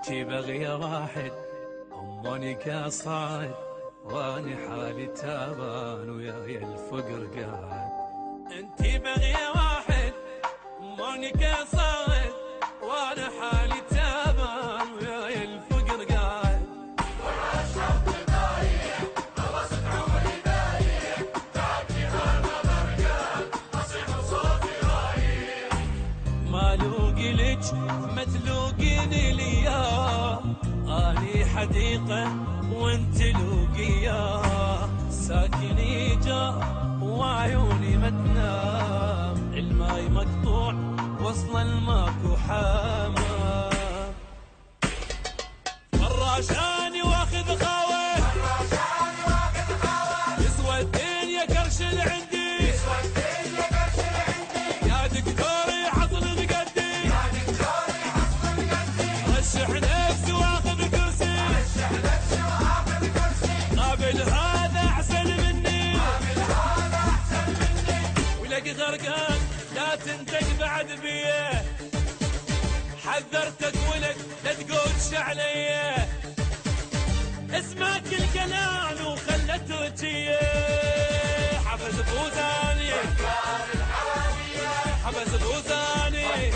انتي بغية واحد هموني قاصد، واني حالي تابان وياي الفقر قاعد. انتي بغية واحد هموني قاصد، وانا حالي تابان وياي الفقر قاعد. والعشق بايع خلصت عمري بايع، تعبني انا برقان اصيح وصوتي رايح. ما لوقي لج ما تلوقيني ليا، اني حديقة وانت لوقيا، ساكني جا وعيوني ما تنام، الماي مقطوع وصل الماكو حامى. فراشاني واخذ خاوة، فراشاني واخذ خاوة، يسوى الدنيا كرش العندي، يسوى الدنيا كرش العندي. يا دكتوري حصل بقدي، يا دكتوري حصل بقدي. رشح نفسي واخذ كرسي، رشح نفسي واخذ كرسي. قابل هذا احسن مني، قابل هذا احسن مني. ولك غرقان لا تنتج بعد بيه، حذرتك ولك لا تقولش عليه، اسمعك الكلام وخلته جيه. حبس بوزاني كان الحامية، حبس بوزاني